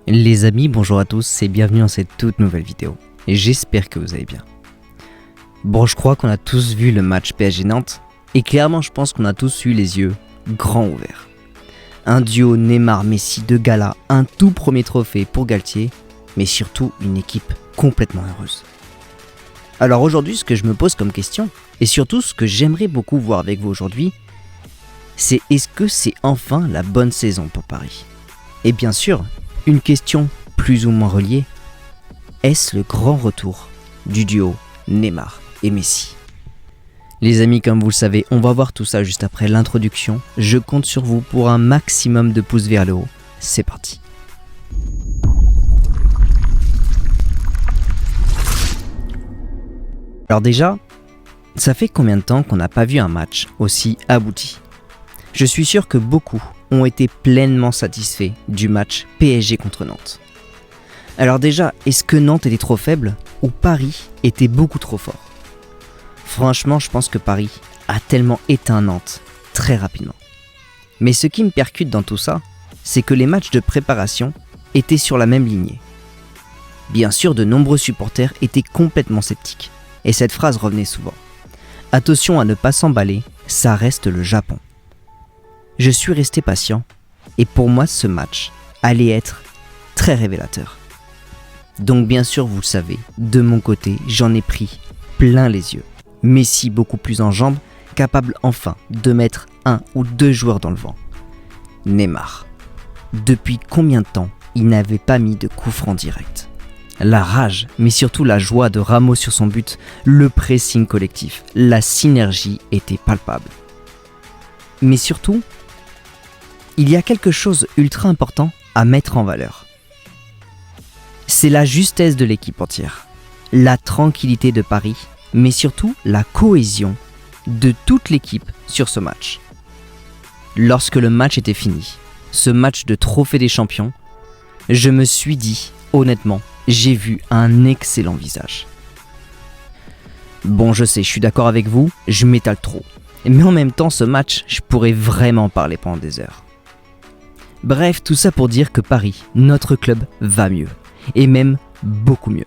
Les amis, bonjour à tous et bienvenue dans cette toute nouvelle vidéo. Et j'espère que vous allez bien. Bon, je crois qu'on a tous vu le match PSG-Nantes et clairement je pense qu'on a tous eu les yeux grands ouverts. Un duo Neymar-Messi de gala, un tout premier trophée pour Galtier, mais surtout une équipe complètement heureuse. Alors aujourd'hui, ce que je me pose comme question, et surtout ce que j'aimerais beaucoup voir avec vous aujourd'hui, c'est est-ce que c'est enfin la bonne saison pour Paris ? Et bien sûr, une question plus ou moins reliée, est-ce le grand retour du duo Neymar et Messi ? Les amis, comme vous le savez, on va voir tout ça juste après l'introduction. Je compte sur vous pour un maximum de pouces vers le haut. C'est parti. Alors déjà, ça fait combien de temps qu'on n'a pas vu un match aussi abouti ? Je suis sûr que beaucoup ont été pleinement satisfaits du match PSG contre Nantes. Alors déjà, est-ce que Nantes était trop faible ou Paris était beaucoup trop fort ? Franchement, je pense que Paris a tellement éteint Nantes très rapidement. Mais ce qui me percute dans tout ça, c'est que les matchs de préparation étaient sur la même lignée. Bien sûr, de nombreux supporters étaient complètement sceptiques, et cette phrase revenait souvent. Attention à ne pas s'emballer, ça reste le Japon. Je suis resté patient et pour moi ce match allait être très révélateur. Donc bien sûr vous le savez, de mon côté j'en ai pris plein les yeux. Messi beaucoup plus en jambes, capable enfin de mettre un ou deux joueurs dans le vent. Neymar. Depuis combien de temps il n'avait pas mis de coup franc direct ? La rage, mais surtout la joie de Ramos sur son but, le pressing collectif, la synergie était palpable. Mais surtout, il y a quelque chose ultra important à mettre en valeur. C'est la justesse de l'équipe entière, la tranquillité de Paris, mais surtout la cohésion de toute l'équipe sur ce match. Lorsque le match était fini, ce match de trophée des champions, je me suis dit, honnêtement, j'ai vu un excellent visage. Bon, je sais, je suis d'accord avec vous, je m'étale trop. Mais en même temps, ce match, je pourrais vraiment parler pendant des heures. Bref, tout ça pour dire que Paris, notre club, va mieux. Et même beaucoup mieux.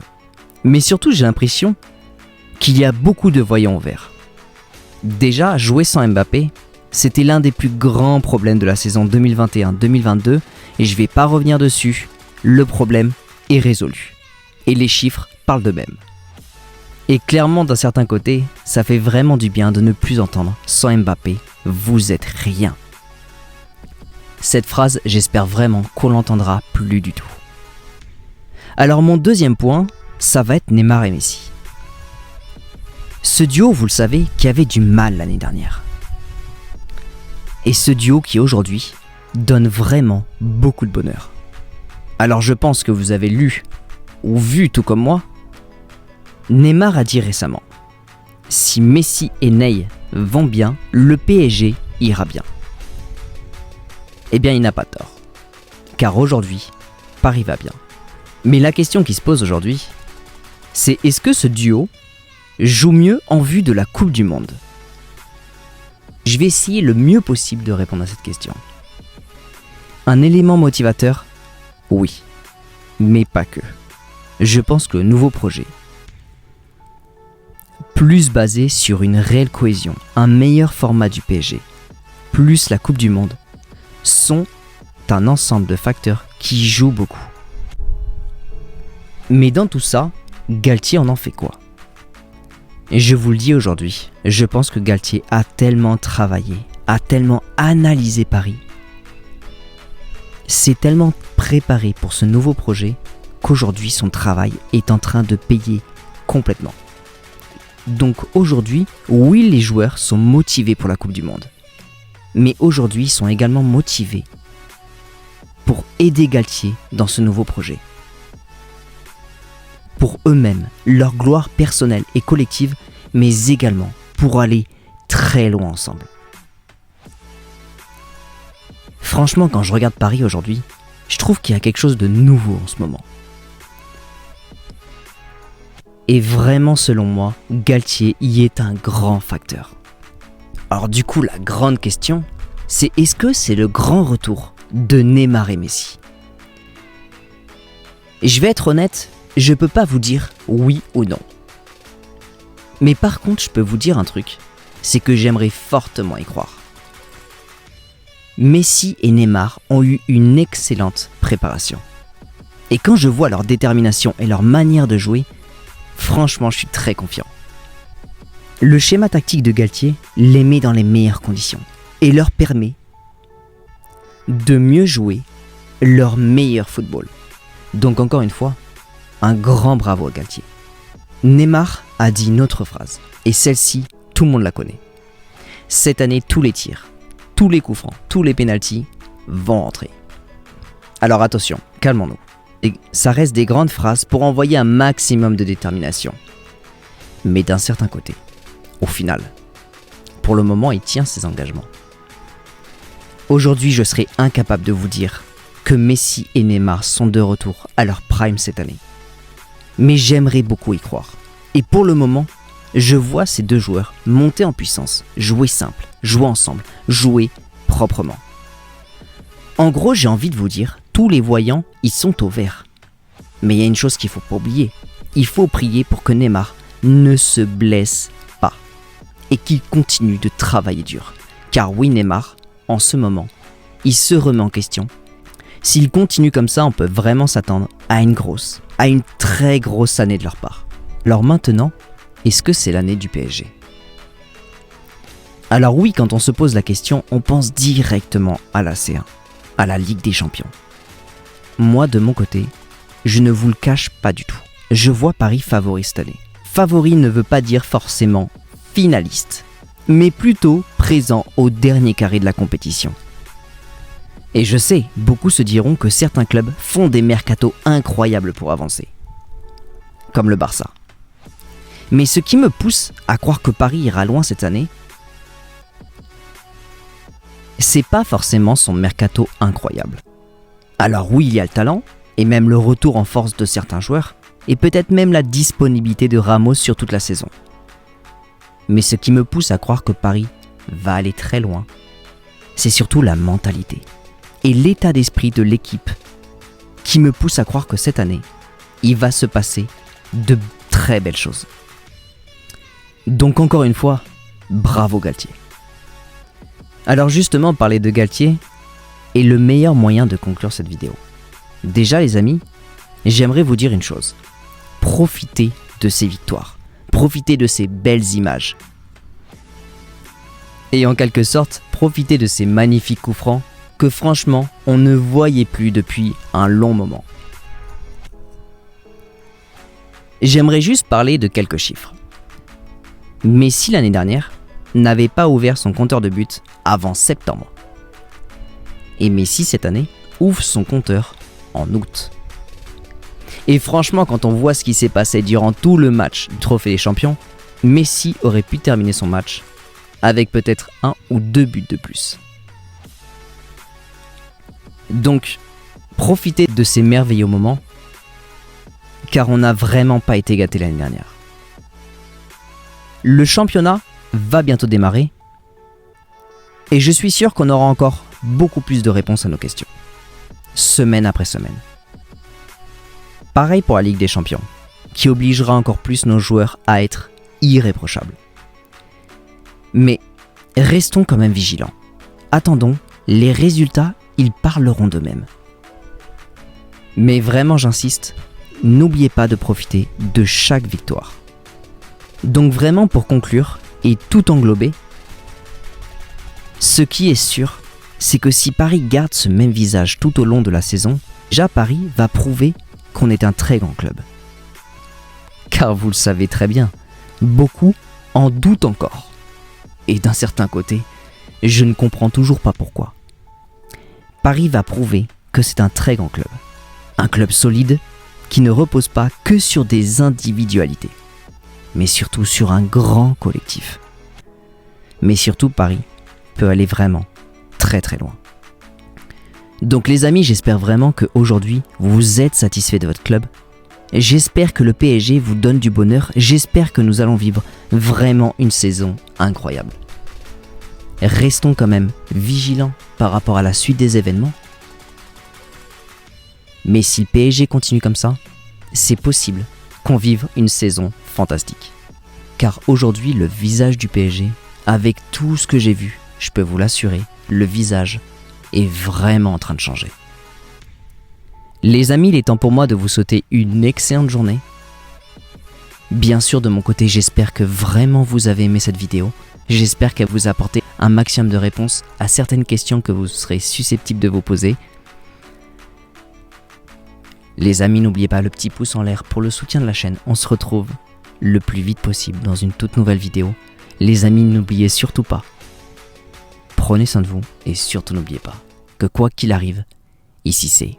Mais surtout, j'ai l'impression qu'il y a beaucoup de voyants verts. Déjà, jouer sans Mbappé, c'était l'un des plus grands problèmes de la saison 2021-2022. Et je vais pas revenir dessus. Le problème est résolu. Et les chiffres parlent d'eux-mêmes. Et clairement, d'un certain côté, ça fait vraiment du bien de ne plus entendre « Sans Mbappé, vous êtes rien ». Cette phrase, j'espère vraiment qu'on l'entendra plus du tout. Alors mon deuxième point, ça va être Neymar et Messi. Ce duo, vous le savez, qui avait du mal l'année dernière. Et ce duo qui aujourd'hui donne vraiment beaucoup de bonheur. Alors je pense que vous avez lu ou vu tout comme moi, Neymar a dit récemment « Si Messi et Ney vont bien, le PSG ira bien ». Eh bien, il n'a pas tort. Car aujourd'hui, Paris va bien. Mais la question qui se pose aujourd'hui, c'est est-ce que ce duo joue mieux en vue de la Coupe du Monde ? Je vais essayer le mieux possible de répondre à cette question. Un élément motivateur ? Oui. Mais pas que. Je pense que le nouveau projet, plus basé sur une réelle cohésion, un meilleur format du PSG, plus la Coupe du Monde, sont un ensemble de facteurs qui jouent beaucoup. Mais dans tout ça, Galtier en fait quoi ? Et je vous le dis aujourd'hui, je pense que Galtier a tellement travaillé, a tellement analysé Paris, s'est tellement préparé pour ce nouveau projet qu'aujourd'hui son travail est en train de payer complètement. Donc aujourd'hui, oui, les joueurs sont motivés pour la Coupe du Monde. Mais aujourd'hui, ils sont également motivés pour aider Galtier dans ce nouveau projet. Pour eux-mêmes, leur gloire personnelle et collective, mais également pour aller très loin ensemble. Franchement, quand je regarde Paris aujourd'hui, je trouve qu'il y a quelque chose de nouveau en ce moment. Et vraiment, selon moi, Galtier y est un grand facteur. Alors du coup, la grande question, c'est est-ce que c'est le grand retour de Neymar et Messi ? Et je vais être honnête, je peux pas vous dire oui ou non. Mais par contre, je peux vous dire un truc, c'est que j'aimerais fortement y croire. Messi et Neymar ont eu une excellente préparation. Et quand je vois leur détermination et leur manière de jouer, franchement, je suis très confiant. Le schéma tactique de Galtier les met dans les meilleures conditions et leur permet de mieux jouer leur meilleur football. Donc encore une fois, un grand bravo à Galtier. Neymar a dit une autre phrase, et celle-ci, tout le monde la connaît. Cette année, tous les tirs, tous les coups francs, tous les pénaltys vont rentrer. Alors attention, calmons-nous. Et ça reste des grandes phrases pour envoyer un maximum de détermination. Mais d'un certain côté, au final, pour le moment, il tient ses engagements. Aujourd'hui, je serais incapable de vous dire que Messi et Neymar sont de retour à leur prime cette année. Mais j'aimerais beaucoup y croire. Et pour le moment, je vois ces deux joueurs monter en puissance, jouer simple, jouer ensemble, jouer proprement. En gros, j'ai envie de vous dire, tous les voyants, ils sont au vert. Mais il y a une chose qu'il ne faut pas oublier. Il faut prier pour que Neymar ne se blesse pas et qu'il continue de travailler dur. Car oui, Neymar, en ce moment, il se remet en question. S'il continue comme ça, on peut vraiment s'attendre à une très grosse année de leur part. Alors maintenant, est-ce que c'est l'année du PSG ? Alors oui, quand on se pose la question, on pense directement à la C1, à la Ligue des Champions. Moi, de mon côté, je ne vous le cache pas du tout. Je vois Paris favori cette année. Favori ne veut pas dire forcément finaliste, mais plutôt présent au dernier carré de la compétition. Et je sais, beaucoup se diront que certains clubs font des mercatos incroyables pour avancer, comme le Barça. Mais ce qui me pousse à croire que Paris ira loin cette année, c'est pas forcément son mercato incroyable. Alors oui, il y a le talent, et même le retour en force de certains joueurs, et peut-être même la disponibilité de Ramos sur toute la saison. Mais ce qui me pousse à croire que Paris va aller très loin, c'est surtout la mentalité et l'état d'esprit de l'équipe qui me pousse à croire que cette année, il va se passer de très belles choses. Donc encore une fois, bravo Galtier. Alors justement, parler de Galtier est le meilleur moyen de conclure cette vidéo. Déjà les amis, j'aimerais vous dire une chose. Profitez de ces victoires. Profitez de ces belles images. Et en quelque sorte, profitez de ces magnifiques coups francs que franchement, on ne voyait plus depuis un long moment. J'aimerais juste parler de quelques chiffres. Messi l'année dernière n'avait pas ouvert son compteur de buts avant septembre. Et Messi cette année ouvre son compteur en août. Et franchement, quand on voit ce qui s'est passé durant tout le match du Trophée des Champions, Messi aurait pu terminer son match avec peut-être 1 ou 2 buts de plus. Donc, profitez de ces merveilleux moments, car on n'a vraiment pas été gâtés l'année dernière. Le championnat va bientôt démarrer, et je suis sûr qu'on aura encore beaucoup plus de réponses à nos questions, semaine après semaine. Pareil pour la Ligue des Champions, qui obligera encore plus nos joueurs à être irréprochables. Mais restons quand même vigilants. Attendons, les résultats, ils parleront d'eux-mêmes. Mais vraiment, j'insiste, n'oubliez pas de profiter de chaque victoire. Donc vraiment, pour conclure et tout englober, ce qui est sûr, c'est que si Paris garde ce même visage tout au long de la saison, déjà Paris va prouver qu'on est un très grand club. Car vous le savez très bien, beaucoup en doutent encore. Et d'un certain côté, je ne comprends toujours pas pourquoi. Paris va prouver que c'est un très grand club. Un club solide qui ne repose pas que sur des individualités, mais surtout sur un grand collectif. Mais surtout, Paris peut aller vraiment très très loin. Donc les amis, j'espère vraiment qu'aujourd'hui, vous êtes satisfaits de votre club. J'espère que le PSG vous donne du bonheur. J'espère que nous allons vivre vraiment une saison incroyable. Restons quand même vigilants par rapport à la suite des événements. Mais si le PSG continue comme ça, c'est possible qu'on vive une saison fantastique. Car aujourd'hui, le visage du PSG, avec tout ce que j'ai vu, je peux vous l'assurer, le visage est vraiment en train de changer. Les amis, il est temps pour moi de vous souhaiter une excellente journée. Bien sûr, de mon côté, j'espère que vraiment vous avez aimé cette vidéo. J'espère qu'elle vous a apporté un maximum de réponses à certaines questions que vous serez susceptibles de vous poser. Les amis, n'oubliez pas le petit pouce en l'air pour le soutien de la chaîne. On se retrouve le plus vite possible dans une toute nouvelle vidéo. Les amis, n'oubliez surtout pas. Prenez soin de vous et surtout n'oubliez pas que quoi qu'il arrive, ici c'est